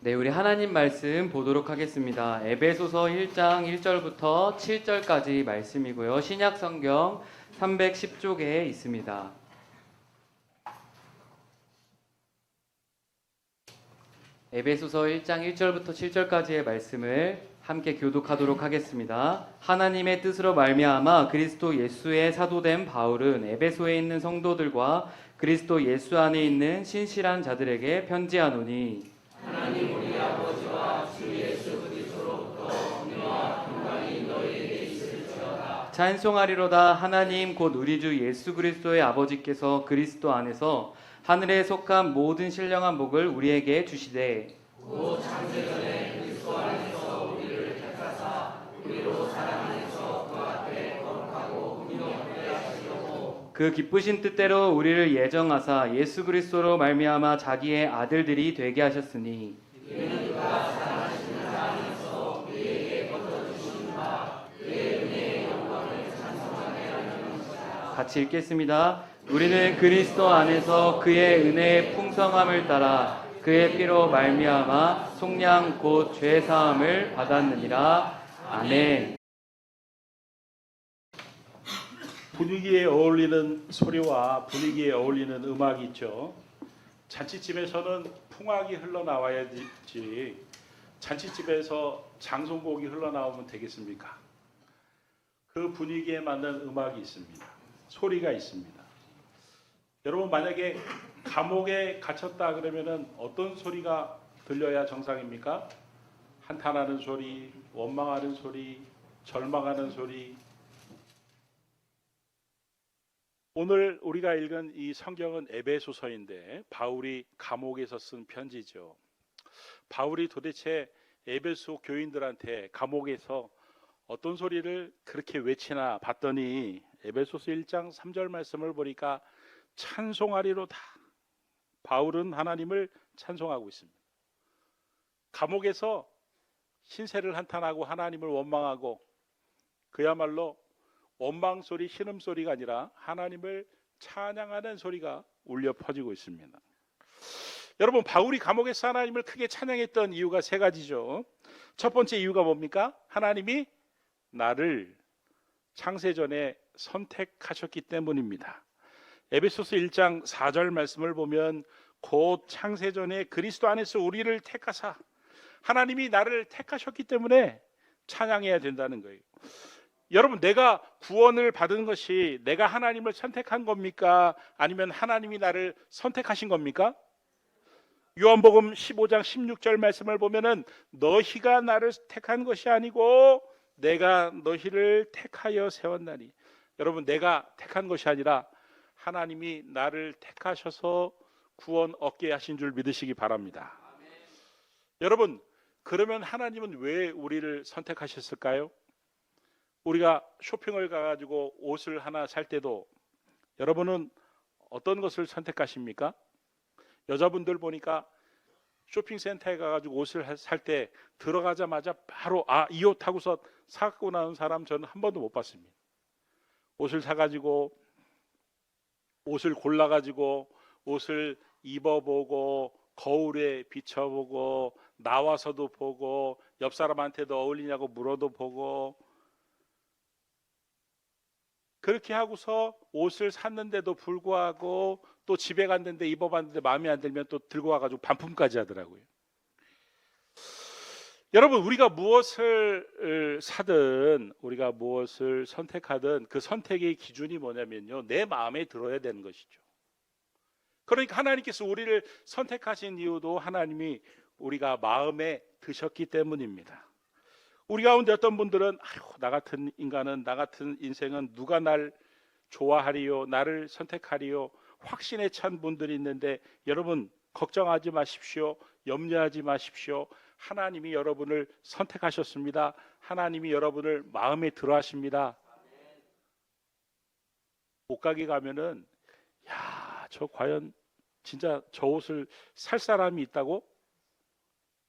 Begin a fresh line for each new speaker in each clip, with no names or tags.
네, 우리 하나님 말씀 보도록 하겠습니다. 에베소서 1장 1절부터 7절까지 말씀이고요. 신약 성경 310쪽에 있습니다. 에베소서 1장 1절부터 7절까지의 말씀을 함께 교독하도록 하겠습니다. 하나님의 뜻으로 말미암아 그리스도 예수의 사도된 바울은 에베소에 있는 성도들과 그리스도 예수 안에 있는 신실한 자들에게 편지하노니
하나님 우리 아버지와 주 예수 그리스도로부터 은혜와 평강이 너희에게 있을지어다.
찬송하리로다. 하나님 곧 우리 주 예수 그리스도의 아버지께서 그리스도 안에서 하늘에 속한 모든 신령한 복을 우리에게 주시되
곧 창세전에 그리스도 안에서 우리를 택하사 우리로 사랑 안에서 그 앞에 거룩하고 긍휼하게 하시려고
그 기쁘신 뜻대로 우리를 예정하사 예수 그리스도로 말미암아 자기의 아들들이 되게 하셨으니
이는 그가 사랑하시는 자 안에서 우리에게 거둬주신 바 그의 은혜의 영광을 찬송하게 하려는 것이다.
같이 읽겠습니다. 우리는 그리스도 안에서 그의 은혜의 풍성함을 따라 그의 피로 말미암아 속량 곧 죄 사함을 받았느니라. 아멘.
분위기에 어울리는 소리와 분위기에 어울리는 음악이 있죠. 잔치집에서는 풍악이 흘러나와야지 잔치집에서 장송곡이 흘러나오면 되겠습니까? 그 분위기에 맞는 음악이 있습니다. 소리가 있습니다. 여러분 만약에 감옥에 갇혔다 그러면은 어떤 소리가 들려야 정상입니까? 한탄하는 소리, 원망하는 소리, 절망하는 소리. 오늘 우리가 읽은 이 성경은 에베소서인데 바울이 감옥에서 쓴 편지죠. 바울이 도대체 에베소 교인들한테 감옥에서 어떤 소리를 그렇게 외치나 봤더니 에베소서 1장 3절 말씀을 보니까 찬송하리로다. 바울은 하나님을 찬송하고 있습니다. 감옥에서 신세를 한탄하고 하나님을 원망하고 그야말로 원망 소리, 신음 소리가 아니라 하나님을 찬양하는 소리가 울려 퍼지고 있습니다. 여러분 바울이 감옥에서 하나님을 크게 찬양했던 이유가 세 가지죠. 첫 번째 이유가 뭡니까? 하나님이 나를 창세전에 선택하셨기 때문입니다. 에베소서 1장 4절 말씀을 보면 곧 창세전에 그리스도 안에서 우리를 택하사 하나님이 나를 택하셨기 때문에 찬양해야 된다는 거예요. 여러분 내가 구원을 받은 것이 내가 하나님을 선택한 겁니까? 아니면 하나님이 나를 선택하신 겁니까? 요한복음 15장 16절 말씀을 보면은 너희가 나를 택한 것이 아니고 내가 너희를 택하여 세웠나니. 여러분 내가 택한 것이 아니라 하나님이 나를 택하셔서 구원 얻게 하신 줄 믿으시기 바랍니다. 여러분 그러면 하나님은 왜 우리를 선택하셨을까요? 우리가 쇼핑을 가가지고 옷을 하나 살 때도 여러분은 어떤 것을 선택하십니까? 여자분들 보니까 쇼핑센터에 가가지고 옷을 살 때 들어가자마자 바로 이 옷 하고서 사갖고 나온 사람 저는 한 번도 못 봤습니다. 옷을 사가지고 옷을 골라가지고 옷을 입어보고 거울에 비춰보고 나와서도 보고 옆 사람한테도 어울리냐고 물어도 보고 그렇게 하고서 옷을 샀는데도 불구하고 또 집에 갔는데 입어봤는데 마음에 안 들면 또 들고 와가지고 반품까지 하더라고요. 여러분 우리가 무엇을 사든 우리가 무엇을 선택하든 그 선택의 기준이 뭐냐면요 내 마음에 들어야 되는 것이죠. 그러니까 하나님께서 우리를 선택하신 이유도 하나님이 우리가 마음에 드셨기 때문입니다. 우리 가운데 어떤 분들은 나 같은 인간은 나 같은 인생은 누가 날 좋아하리요 나를 선택하리요 확신에 찬 분들이 있는데 여러분 걱정하지 마십시오. 염려하지 마십시오. 하나님이 여러분을 선택하셨습니다. 하나님이 여러분을 마음에 들어 하십니다. 옷가게 가면은 저 과연 진짜 저 옷을 살 사람이 있다고?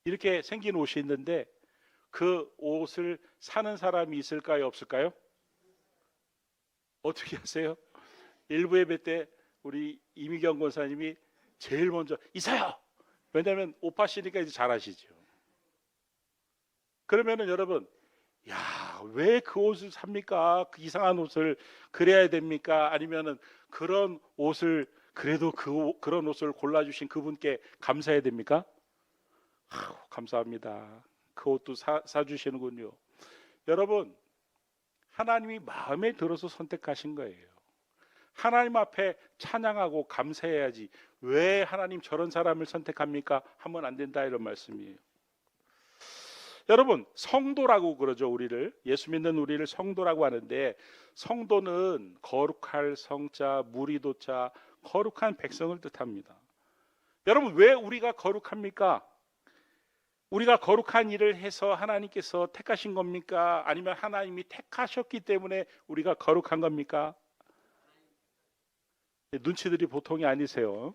이렇게 생긴 옷이 있는데 그 옷을 사는 사람이 있을까요? 없을까요? 어떻게 하세요? 일부 예배 때 우리 이미경 권사님이 제일 먼저 있어요! 왜냐하면 옷 파시니까 이제 잘 아시죠. 그러면은 여러분, 야, 왜 그 옷을 삽니까? 그 이상한 옷을 그래야 됩니까? 아니면은 그런 옷을 그래도 그런 옷을 골라주신 그분께 감사해야 됩니까? 감사합니다. 그 옷도 사주시는군요. 여러분, 하나님이 마음에 들어서 선택하신 거예요. 하나님 앞에 찬양하고 감사해야지. 왜 하나님 저런 사람을 선택합니까? 하면 안 된다, 이런 말씀이에요. 여러분, 성도라고 그러죠. 우리를, 예수 믿는 우리를 성도라고 하는데, 성도는 거룩할 성자, 무리도자, 거룩한 백성을 뜻합니다. 여러분, 왜 우리가 거룩합니까? 우리가 거룩한 일을 해서 하나님께서 택하신 겁니까? 아니면 하나님이 택하셨기 때문에 우리가 거룩한 겁니까? 눈치들이 보통이 아니세요.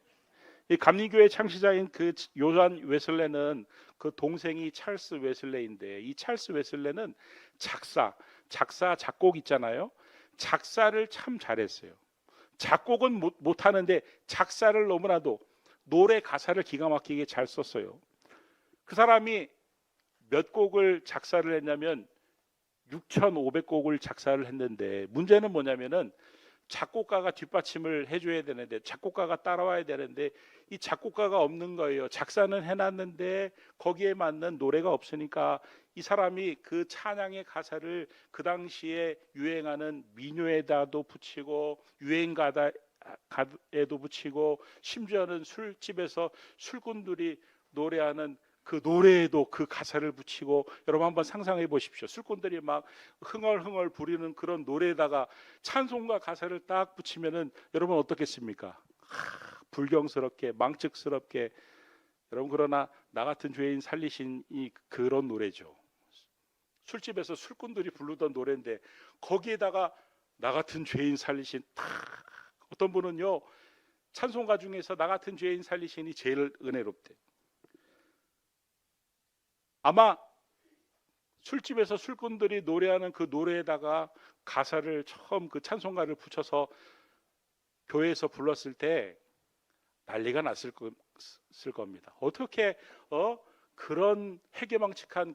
이 감리교회 창시자인 그 요한 웨슬레는 그 동생이 찰스 웨슬레인데, 이 찰스 웨슬레는 작곡 있잖아요. 작사를 참 잘했어요. 작곡은 못 하는데 작사를 너무나도, 노래 가사를 기가 막히게 잘 썼어요. 그 사람이 몇 곡을 작사를 했냐면 6,500곡을 작사를 했는데, 문제는 뭐냐면은 작곡가가 뒷받침을 해줘야 되는데, 작곡가가 따라와야 되는데, 이 작곡가가 없는 거예요. 작사는 해놨는데 거기에 맞는 노래가 없으니까 이 사람이 그 찬양의 가사를 그 당시에 유행하는 민요에다도 붙이고 유행가에도 붙이고, 심지어는 술집에서 술꾼들이 노래하는 그 노래에도 그 가사를 붙이고, 여러분 한번 상상해 보십시오. 술꾼들이 막 흥얼흥얼 부리는 그런 노래에다가 찬송가 가사를 딱 붙이면은 여러분 어떻겠습니까? 불경스럽게, 망측스럽게. 여러분, 그러나 나 같은 죄인 살리신 이 그런 노래죠. 술집에서 술꾼들이 부르던 노래인데 거기에다가 나 같은 죄인 살리신, 어떤 분은요, 찬송가 중에서 나 같은 죄인 살리신이 제일 은혜롭대. 아마 술집에서 술꾼들이 노래하는 그 노래에다가 가사를 처음 그 찬송가를 붙여서 교회에서 불렀을 때 난리가 났을 겁니다. 어떻게 그런 해괴망측한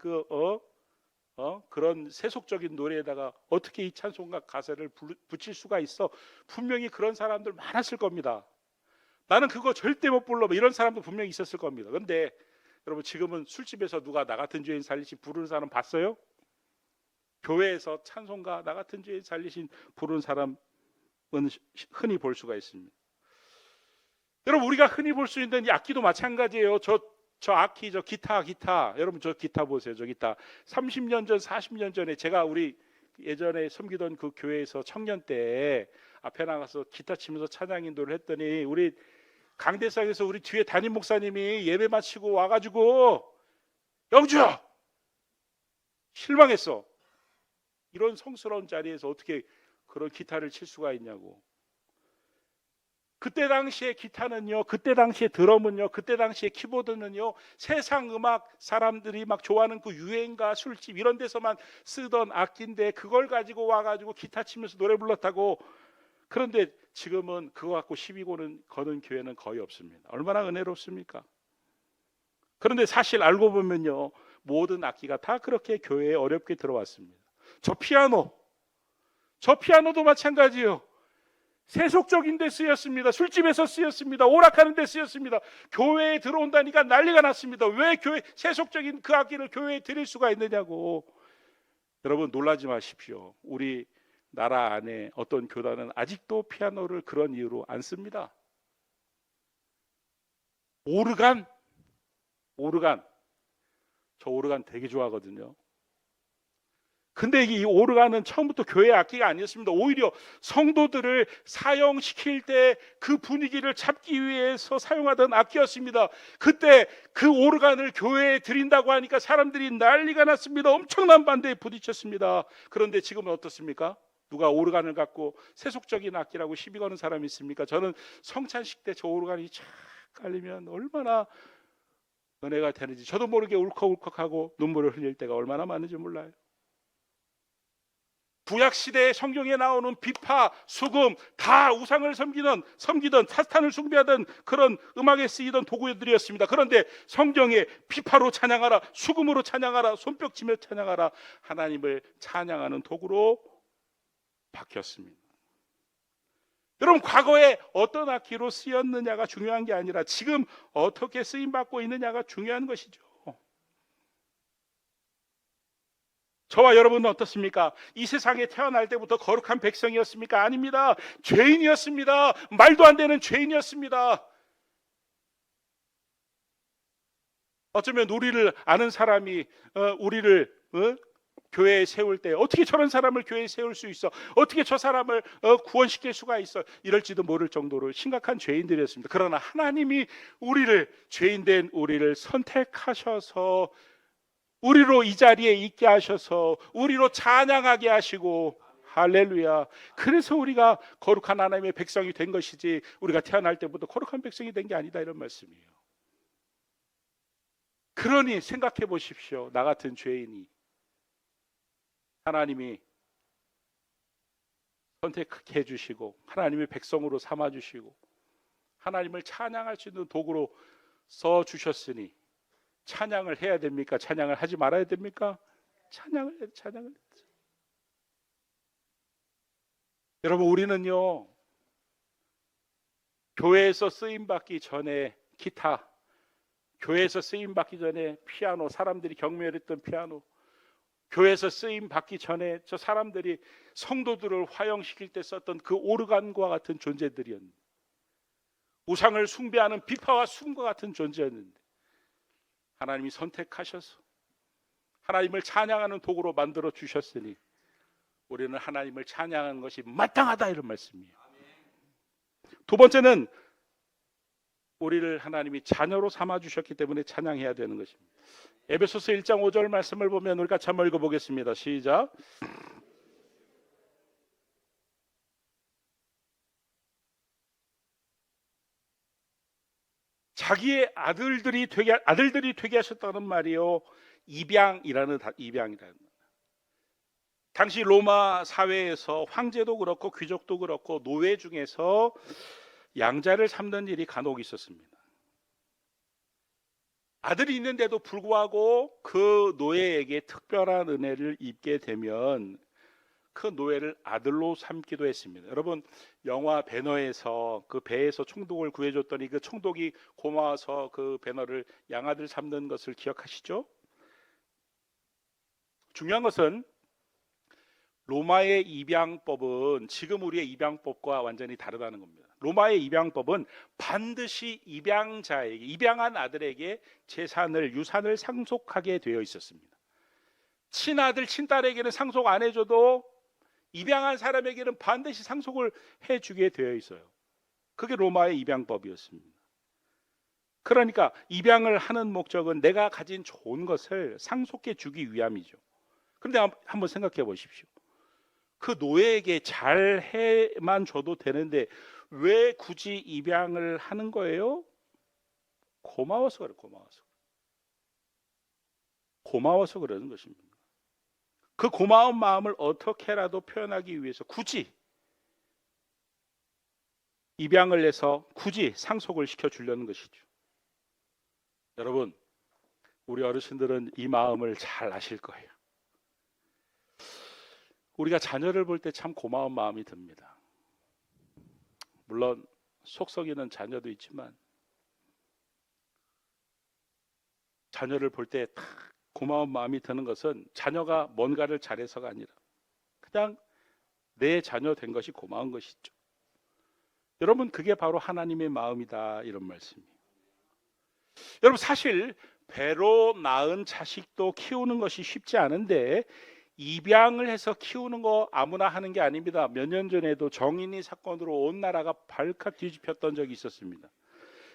그런 세속적인 노래에다가 어떻게 이 찬송가 가사를 붙일 수가 있어? 분명히 그런 사람들 많았을 겁니다. 나는 그거 절대 못 불러, 이런 사람도 분명히 있었을 겁니다. 그런데 여러분, 지금은 술집에서 누가 나 같은 죄인 살리신 부르는 사람 봤어요? 교회에서 찬송가 나 같은 죄인 살리신 부르는 사람은 흔히 볼 수가 있습니다. 여러분, 우리가 흔히 볼 수 있는 이 악기도 마찬가지예요. 저 악기, 저 기타. 여러분, 저 기타 보세요. 저 기타. 30년 전, 40년 전에 제가 우리 예전에 섬기던 그 교회에서 청년 때 앞에 나가서 기타 치면서 찬양 인도를 했더니, 우리 강대상에서 우리 뒤에 담임 목사님이 예배 마치고 와가지고, 영주! 실망했어. 이런 성스러운 자리에서 어떻게 그런 기타를 칠 수가 있냐고. 그때 당시에 기타는요, 그때 당시에 드럼은요, 그때 당시에 키보드는요, 세상 음악 사람들이 막 좋아하는 그 유행가, 술집 이런 데서만 쓰던 악기인데 그걸 가지고 와가지고 기타 치면서 노래 불렀다고. 그런데 지금은 그거 갖고 시비 거는 교회는 거의 없습니다. 얼마나 은혜롭습니까? 그런데 사실 알고 보면요, 모든 악기가 다 그렇게 교회에 어렵게 들어왔습니다. 저 피아노도 마찬가지예요. 세속적인 데 쓰였습니다. 술집에서 쓰였습니다. 오락하는 데 쓰였습니다. 교회에 들어온다니까 난리가 났습니다. 왜 세속적인 그 악기를 교회에 드릴 수가 있느냐고. 여러분, 놀라지 마십시오. 우리 나라 안에 어떤 교단은 아직도 피아노를 그런 이유로 안 씁니다. 오르간. 저 오르간 되게 좋아하거든요. 근데 이 오르간은 처음부터 교회 악기가 아니었습니다. 오히려 성도들을 사형시킬 때 그 분위기를 잡기 위해서 사용하던 악기였습니다. 그때 그 오르간을 교회에 드린다고 하니까 사람들이 난리가 났습니다. 엄청난 반대에 부딪혔습니다. 그런데 지금은 어떻습니까? 누가 오르간을 갖고 세속적인 악기라고 시비 거는 사람이 있습니까? 저는 성찬식 때 저 오르간이 착 깔리면 얼마나 은혜가 되는지, 저도 모르게 울컥울컥하고 눈물을 흘릴 때가 얼마나 많은지 몰라요. 구약 시대의 성경에 나오는 비파, 수금 다 우상을 섬기던 사탄을 숭배하던 그런 음악에 쓰이던 도구들이었습니다. 그런데 성경에 비파로 찬양하라, 수금으로 찬양하라, 손뼉치며 찬양하라, 하나님을 찬양하는 도구로 바뀌었습니다. 여러분, 과거에 어떤 악기로 쓰였느냐가 중요한 게 아니라 지금 어떻게 쓰임 받고 있느냐가 중요한 것이죠. 저와 여러분은 어떻습니까? 이 세상에 태어날 때부터 거룩한 백성이었습니까? 아닙니다. 죄인이었습니다. 말도 안 되는 죄인이었습니다. 어쩌면 우리를 아는 사람이 우리를 교회에 세울 때 어떻게 저런 사람을 교회에 세울 수 있어? 어떻게 저 사람을 구원시킬 수가 있어? 이럴지도 모를 정도로 심각한 죄인들이었습니다. 그러나 하나님이 죄인된 우리를 선택하셔서 우리로 이 자리에 있게 하셔서 우리로 찬양하게 하시고, 할렐루야. 그래서 우리가 거룩한 하나님의 백성이 된 것이지 우리가 태어날 때부터 거룩한 백성이 된 게 아니다, 이런 말씀이에요. 그러니 생각해 보십시오. 나 같은 죄인이 하나님이 선택해 주시고 하나님의 백성으로 삼아 주시고 하나님을 찬양할 수 있는 도구로 써 주셨으니 찬양을 해야 됩니까? 찬양을 하지 말아야 됩니까? 찬양을. 여러분, 우리는요, 교회에서 쓰임 받기 전에 기타, 교회에서 쓰임 받기 전에 피아노, 사람들이 경멸했던 피아노, 교회에서 쓰임 받기 전에 저 사람들이 성도들을 화형시킬 때 썼던 그 오르간과 같은 존재들이었는데, 우상을 숭배하는 비파와 수금과 같은 존재였는데 하나님이 선택하셔서 하나님을 찬양하는 도구로 만들어 주셨으니 우리는 하나님을 찬양하는 것이 마땅하다, 이런 말씀이에요. 두 번째는 우리를 하나님이 자녀로 삼아 주셨기 때문에 찬양해야 되는 것입니다. 에베소서 1장 5절 말씀을 보면 우리가 한번 읽어보겠습니다. 시작. 자기의 아들들이 되게 하셨다는 말이요, 입양이라는. 당시 로마 사회에서 황제도 그렇고 귀족도 그렇고 노예 중에서 양자를 삼는 일이 간혹 있었습니다. 아들이 있는데도 불구하고 그 노예에게 특별한 은혜를 입게 되면 그 노예를 아들로 삼기도 했습니다. 여러분, 영화 배너에서 그 배에서 총독을 구해줬더니 그 총독이 고마워서 그 배너를 양아들 삼는 것을 기억하시죠? 중요한 것은 로마의 입양법은 지금 우리의 입양법과 완전히 다르다는 겁니다. 로마의 입양법은 반드시 입양한 아들에게 유산을 상속하게 되어 있었습니다. 친아들, 친딸에게는 상속 안 해줘도 입양한 사람에게는 반드시 상속을 해주게 되어 있어요. 그게 로마의 입양법이었습니다. 그러니까 입양을 하는 목적은 내가 가진 좋은 것을 상속해 주기 위함이죠. 그런데 한번 생각해 보십시오. 그 노예에게 잘 해만 줘도 되는데 왜 굳이 입양을 하는 거예요? 고마워서 그래요. 고마워서 그러는 것입니다. 그 고마운 마음을 어떻게라도 표현하기 위해서 굳이 입양을 해서 굳이 상속을 시켜주려는 것이죠. 여러분, 우리 어르신들은 이 마음을 잘 아실 거예요. 우리가 자녀를 볼 때 참 고마운 마음이 듭니다. 물론 속 썩이는 자녀도 있지만 자녀를 볼 때 고마운 마음이 드는 것은 자녀가 뭔가를 잘해서가 아니라 그냥 내 자녀 된 것이 고마운 것이죠. 여러분, 그게 바로 하나님의 마음이다, 이런 말씀이에요. 여러분, 사실 배로 낳은 자식도 키우는 것이 쉽지 않은데 입양을 해서 키우는 거 아무나 하는 게 아닙니다. 몇 년 전에도 정인이 사건으로 온 나라가 발칵 뒤집혔던 적이 있었습니다.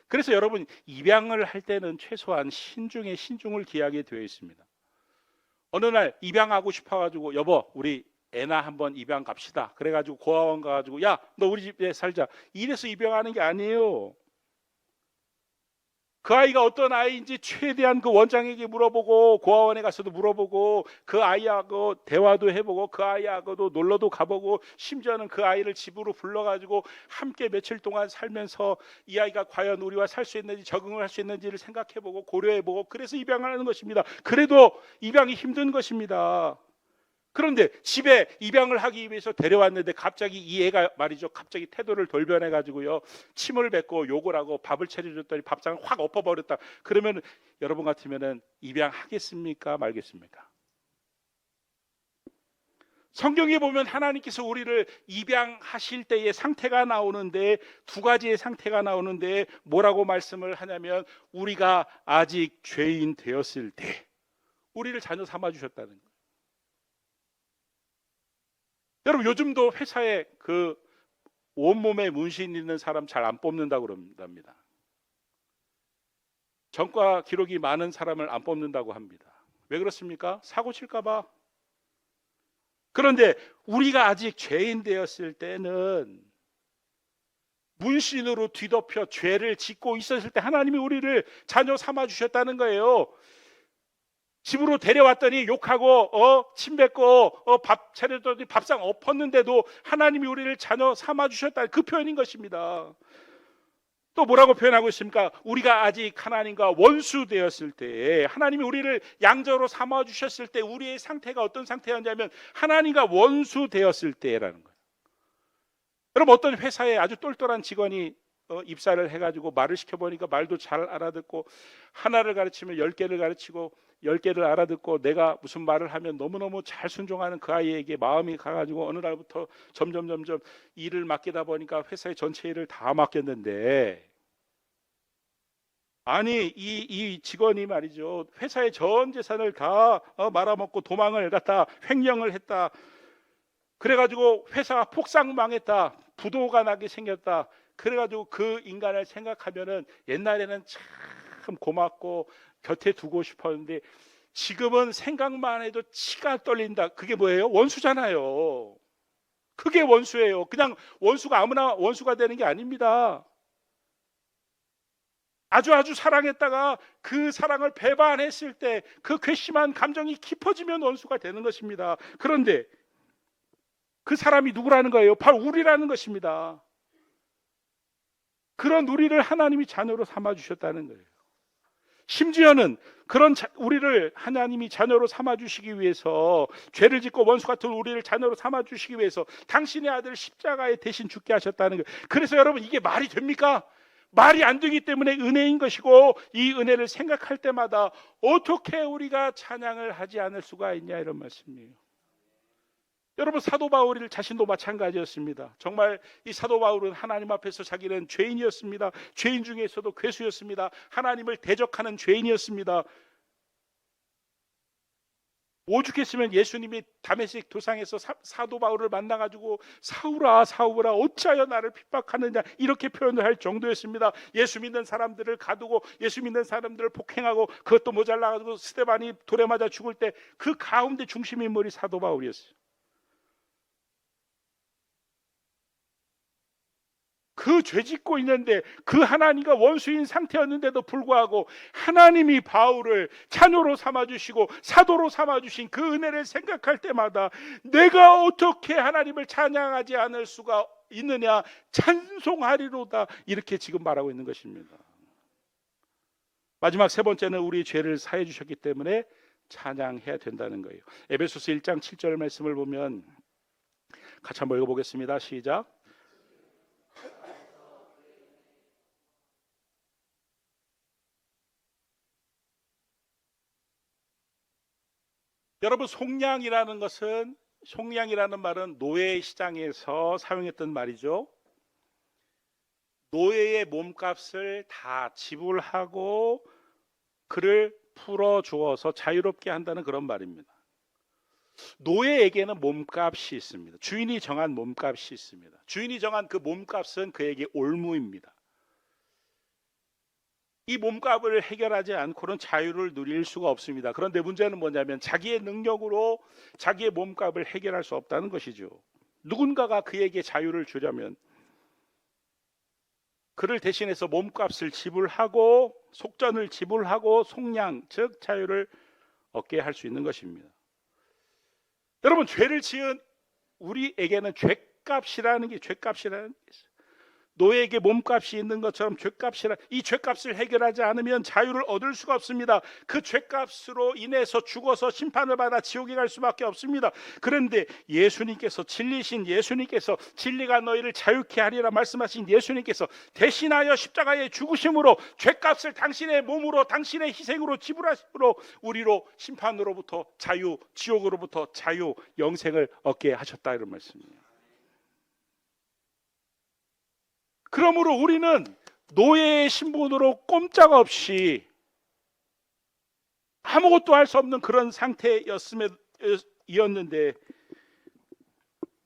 그래서 여러분, 입양을 할 때는 최소한 신중에 신중을 기하게 되어 있습니다. 어느 날 입양하고 싶어가지고 여보, 우리 애나 한번 입양 갑시다. 그래가지고 고아원 가가지고 야, 너 우리 집에 살자. 이래서 입양하는 게 아니에요. 그 아이가 어떤 아이인지 최대한 그 원장에게 물어보고 고아원에 가서도 물어보고 그 아이하고 대화도 해보고 그 아이하고도 놀러도 가보고 심지어는 그 아이를 집으로 불러가지고 함께 며칠 동안 살면서 이 아이가 과연 우리와 살 수 있는지 적응을 할 수 있는지를 생각해보고 고려해보고 그래서 입양을 하는 것입니다. 그래도 입양이 힘든 것입니다. 그런데 집에 입양을 하기 위해서 데려왔는데 갑자기 이 애가 말이죠, 갑자기 태도를 돌변해 가지고요, 침을 뱉고 욕을 하고 밥을 차려줬더니 밥상을 확 엎어버렸다. 그러면 여러분 같으면은 입양하겠습니까 말겠습니까? 성경에 보면 하나님께서 우리를 입양하실 때의 상태가 나오는데 두 가지의 상태가 나오는데 뭐라고 말씀을 하냐면 우리가 아직 죄인 되었을 때 우리를 자녀 삼아 주셨다는 거예요. 여러분 요즘도 회사에 그 온몸에 문신 있는 사람 잘 안 뽑는다고 그럽니다. 전과 기록이 많은 사람을 안 뽑는다고 합니다. 왜 그렇습니까? 사고 칠까 봐. 그런데 우리가 아직 죄인 되었을 때는 문신으로 뒤덮여 죄를 짓고 있었을 때 하나님이 우리를 자녀 삼아 주셨다는 거예요. 집으로 데려왔더니 욕하고 침 뱉고 밥 차려줬더니 밥상 엎었는데도 하나님이 우리를 자녀 삼아 주셨다, 그 표현인 것입니다. 또 뭐라고 표현하고 있습니까? 우리가 아직 하나님과 원수 되었을 때 하나님이 우리를 양자로 삼아 주셨을 때 우리의 상태가 어떤 상태였냐면 하나님과 원수 되었을 때라는 거예요. 여러분 어떤 회사에 아주 똘똘한 직원이 입사를 해가지고 말을 시켜보니까 말도 잘 알아듣고 하나를 가르치면 10개를 가르치고 10개를 알아듣고 내가 무슨 말을 하면 너무너무 잘 순종하는 그 아이에게 마음이 가가지고 어느 날부터 점점 일을 맡기다 보니까 회사의 전체 일을 다 맡겼는데, 아니 이 직원이 말이죠, 회사의 전 재산을 다 말아먹고 도망을 갔다, 횡령을 했다. 그래가지고 회사가 폭삭망했다, 부도가 나게 생겼다. 그래가지고 그 인간을 생각하면은 옛날에는 참 고맙고 곁에 두고 싶었는데 지금은 생각만 해도 치가 떨린다. 그게 뭐예요? 원수잖아요. 그게 원수예요. 그냥 원수가 아무나 원수가 되는 게 아닙니다. 아주 사랑했다가 그 사랑을 배반했을 때 그 괘씸한 감정이 깊어지면 원수가 되는 것입니다. 그런데 그 사람이 누구라는 거예요? 바로 우리라는 것입니다. 그런 우리를 하나님이 자녀로 삼아 주셨다는 거예요. 심지어는 그런 우리를 하나님이 자녀로 삼아 주시기 위해서, 죄를 짓고 원수 같은 우리를 자녀로 삼아 주시기 위해서 당신의 아들 십자가에 대신 죽게 하셨다는 거예요. 그래서 여러분 이게 말이 됩니까? 말이 안 되기 때문에 은혜인 것이고, 이 은혜를 생각할 때마다 어떻게 우리가 찬양을 하지 않을 수가 있냐, 이런 말씀이에요. 여러분 사도 바울 자신도 마찬가지였습니다. 정말 이 사도 바울은 하나님 앞에서 자기는 죄인이었습니다. 죄인 중에서도 괴수였습니다. 하나님을 대적하는 죄인이었습니다. 오죽했으면 예수님이 다메섹 도상에서 사도 바울을 만나가지고 사울아 사울아 어찌하여 나를 핍박하느냐 이렇게 표현을 할 정도였습니다. 예수 믿는 사람들을 가두고 예수 믿는 사람들을 폭행하고 그것도 모자라가지고 스데반이 돌에 맞아 죽을 때 그 가운데 중심 인물이 사도 바울이었어요. 그 죄짓고 있는데 그 하나님과 원수인 상태였는데도 불구하고 하나님이 바울을 자녀로 삼아주시고 사도로 삼아주신 그 은혜를 생각할 때마다 내가 어떻게 하나님을 찬양하지 않을 수가 있느냐, 찬송하리로다, 이렇게 지금 말하고 있는 것입니다. 마지막 세 번째는 우리 죄를 사해 주셨기 때문에 찬양해야 된다는 거예요. 에베소서 1장 7절 말씀을 보면 같이 한번 읽어보겠습니다. 시작. 여러분 속량이라는 것은, 속량이라는 말은 노예 시장에서 사용했던 말이죠. 노예의 몸값을 다 지불하고 그를 풀어주어서 자유롭게 한다는 그런 말입니다. 노예에게는 몸값이 있습니다. 주인이 정한 몸값이 있습니다. 주인이 정한 그 몸값은 그에게 올무입니다. 이 몸값을 해결하지 않고는 자유를 누릴 수가 없습니다. 그런데 문제는 뭐냐면 자기의 능력으로 자기의 몸값을 해결할 수 없다는 것이죠. 누군가가 그에게 자유를 주려면 그를 대신해서 몸값을 지불하고 속전을 지불하고 속량, 즉 자유를 얻게 할 수 있는 것입니다. 여러분, 죄를 지은 우리에게는 죄값이라는 게 있어요. 노예에게 몸값이 있는 것처럼 이 죄값을 해결하지 않으면 자유를 얻을 수가 없습니다. 그 죄값으로 인해서 죽어서 심판을 받아 지옥에 갈 수밖에 없습니다. 그런데 예수님께서 진리가 너희를 자유케 하리라 말씀하신 예수님께서 대신하여 십자가의 죽으심으로 죄값을 당신의 몸으로, 당신의 희생으로 지불하심으로 우리로 심판으로부터 자유, 지옥으로부터 자유, 영생을 얻게 하셨다, 이런 말씀이에요. 그러므로 우리는 노예의 신분으로 꼼짝없이 아무것도 할 수 없는 그런 상태였는데,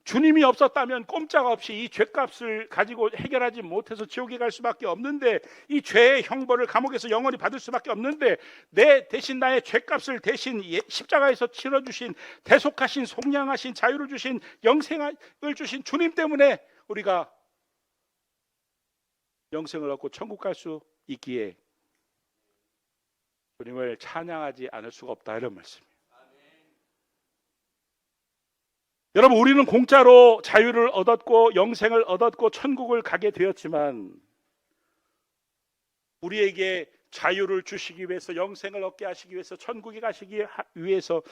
주님이 없었다면 꼼짝없이 이 죄값을 가지고 해결하지 못해서 지옥에 갈 수밖에 없는데, 이 죄의 형벌을 감옥에서 영원히 받을 수밖에 없는데, 내 대신 나의 죄값을 대신 십자가에서 치러주신, 대속하신, 속량하신, 자유를 주신, 영생을 주신 주님 때문에 우리가 영생을 얻고 천국 갈 수 있기에 주님을 찬양하지 않을 수가 없다, 이런 말씀이에요. 여러분, 우리는 공짜로 자유를 얻었고 영생을 얻었고 천국을 가게 되었지만, 우리에게 자유를 주시기 위해서, 영생을 얻게 하시기 위해서, 천국에 가시기 위해서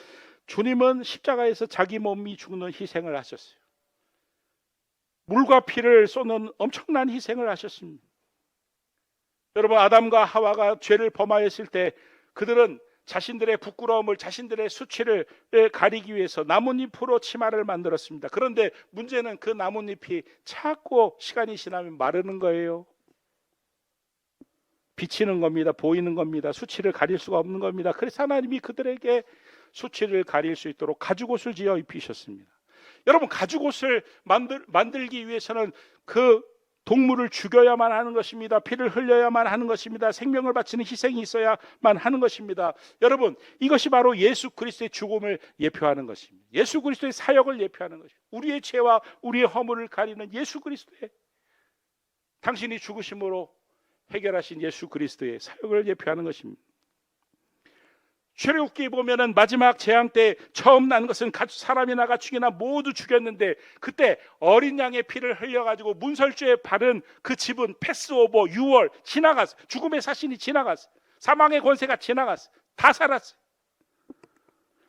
주님은 십자가에서 자기 몸이 죽는 희생을 하셨어요. 물과 피를 쏟는 엄청난 희생을 하셨습니다. 여러분, 아담과 하와가 죄를 범하였을 때 그들은 자신들의 부끄러움을, 자신들의 수치를 가리기 위해서 나뭇잎으로 치마를 만들었습니다. 그런데 문제는 그 나뭇잎이 자꾸 시간이 지나면 마르는 거예요. 비치는 겁니다. 보이는 겁니다. 수치를 가릴 수가 없는 겁니다. 그래서 하나님이 그들에게 수치를 가릴 수 있도록 가죽옷을 지어 입히셨습니다. 여러분, 가죽옷을 만들기 위해서는 그 동물을 죽여야만 하는 것입니다. 피를 흘려야만 하는 것입니다. 생명을 바치는 희생이 있어야만 하는 것입니다. 여러분, 이것이 바로 예수 그리스도의 죽음을 예표하는 것입니다. 예수 그리스도의 사역을 예표하는 것입니다. 우리의 죄와 우리의 허물을 가리는 예수 그리스도의, 당신이 죽으심으로 해결하신 예수 그리스도의 사역을 예표하는 것입니다. 출애굽기에 보면은 마지막 재앙 때 처음 난 것은 사람이나 가축이나 모두 죽였는데, 그때 어린 양의 피를 흘려가지고 문설주에 바른 그 집은 패스오버, 유월, 지나갔어. 죽음의 사신이 지나갔어. 사망의 권세가 지나갔어. 다 살았어.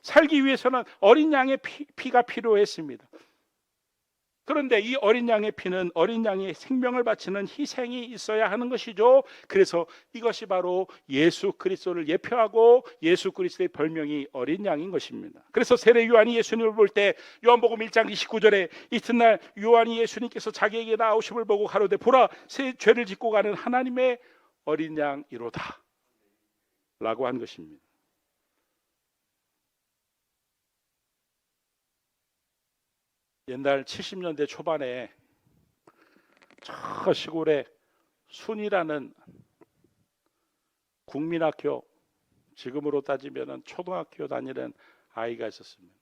살기 위해서는 어린 양의 피가 필요했습니다. 그런데 이 어린 양의 피는 어린 양의 생명을 바치는 희생이 있어야 하는 것이죠. 그래서 이것이 바로 예수 그리스도를 예표하고 예수 그리스도의 별명이 어린 양인 것입니다. 그래서 세례 요한이 예수님을 볼 때 요한복음 1장 29절에 이튿날 요한이 예수님께서 자기에게 나오심을 보고 가로되 보라, 새 죄를 짓고 가는 하나님의 어린 양이로다 라고 한 것입니다. 옛날 70년대 초반에 저 시골에 순이라는 국민학교, 지금으로 따지면 초등학교 다니는 아이가 있었습니다.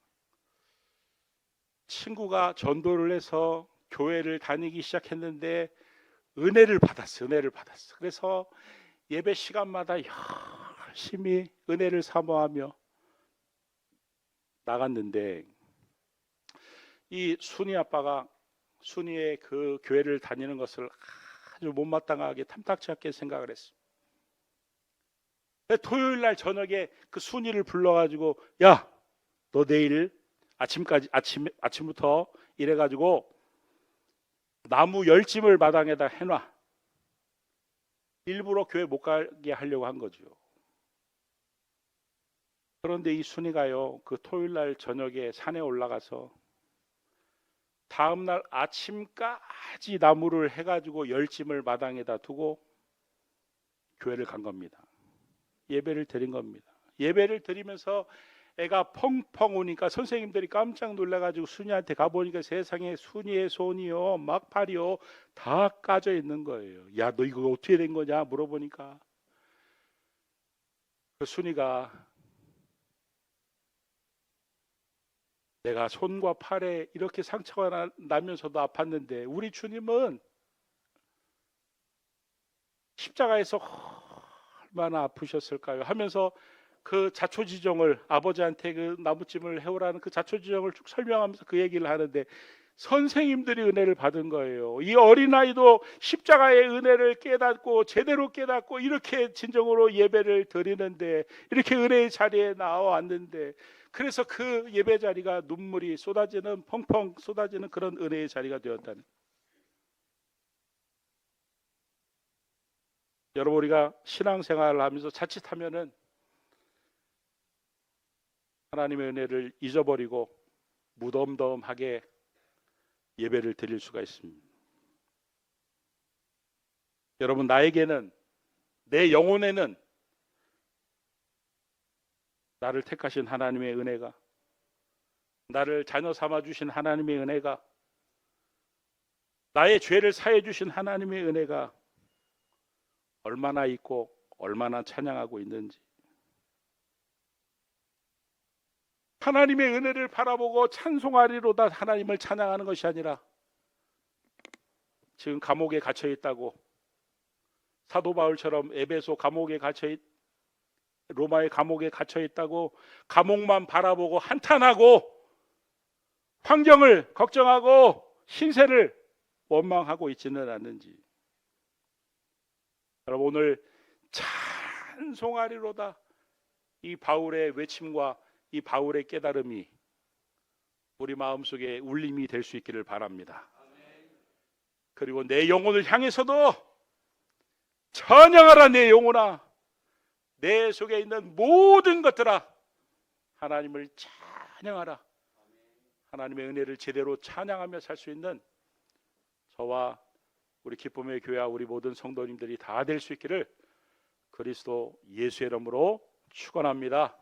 친구가 전도를 해서 교회를 다니기 시작했는데 은혜를 받았어요. 그래서 예배 시간마다 열심히 은혜를 사모하며 나갔는데, 이 순이 아빠가 순이의 그 교회를 다니는 것을 아주 못마땅하게 탐탁치 않게 생각을 했습니다. 토요일 날 저녁에 그 순이를 불러가지고, 야, 너 내일 아침부터 이래가지고 나무 10짐을 마당에다 해놔. 일부러 교회 못 가게 하려고 한 거죠. 그런데 이 순이가요, 그 토요일 날 저녁에 산에 올라가서 다음날 아침까지 나무를 해가지고 10짐을 마당에다 두고 교회를 간 겁니다. 예배를 드린 겁니다. 예배를 드리면서 애가 펑펑 우니까 선생님들이 깜짝 놀라가지고 순이한테 가보니까 세상에 순이의 손이요, 막팔이요, 다 까져 있는 거예요. 야, 너 이거 어떻게 된 거냐 물어보니까 그 순이가, 내가 손과 팔에 이렇게 상처가 나면서도 아팠는데 우리 주님은 십자가에서 얼마나 아프셨을까요? 하면서 그 자초지종을 아버지한테 그 나무찜을 해오라는 그 자초지종을 쭉 설명하면서 그 얘기를 하는데 선생님들이 은혜를 받은 거예요. 이 어린아이도 십자가의 은혜를 깨닫고 제대로 깨닫고 이렇게 진정으로 예배를 드리는데 이렇게 은혜의 자리에 나와왔는데 그래서 그 예배 자리가 눈물이 쏟아지는 펑펑 쏟아지는 그런 은혜의 자리가 되었다는. 여러분 우리가 신앙생활을 하면서 자칫하면은 하나님의 은혜를 잊어버리고 무덤덤하게 예배를 드릴 수가 있습니다. 여러분 나에게는 내 영혼에는 나를 택하신 하나님의 은혜가 나를 자녀 삼아 주신 하나님의 은혜가 나의 죄를 사해 주신 하나님의 은혜가 얼마나 있고 얼마나 찬양하고 있는지 하나님의 은혜를 바라보고 찬송하리로다 하나님을 찬양하는 것이 아니라 지금 감옥에 갇혀 있다고 사도 바울처럼 에베소 감옥에 갇혀 있 로마의 감옥에 갇혀 있다고 감옥만 바라보고 한탄하고 환경을 걱정하고 신세를 원망하고 있지는 않는지 여러분 오늘 찬송하리로다 이 바울의 외침과 이 바울의 깨달음이 우리 마음속에 울림이 될 수 있기를 바랍니다. 그리고 내 영혼을 향해서도 찬양하라 내 영혼아 내 속에 있는 모든 것들아 하나님을 찬양하라. 하나님의 은혜를 제대로 찬양하며 살 수 있는 저와 우리 기쁨의 교회와 우리 모든 성도님들이 다 될 수 있기를 그리스도 예수의 이름으로 축원합니다.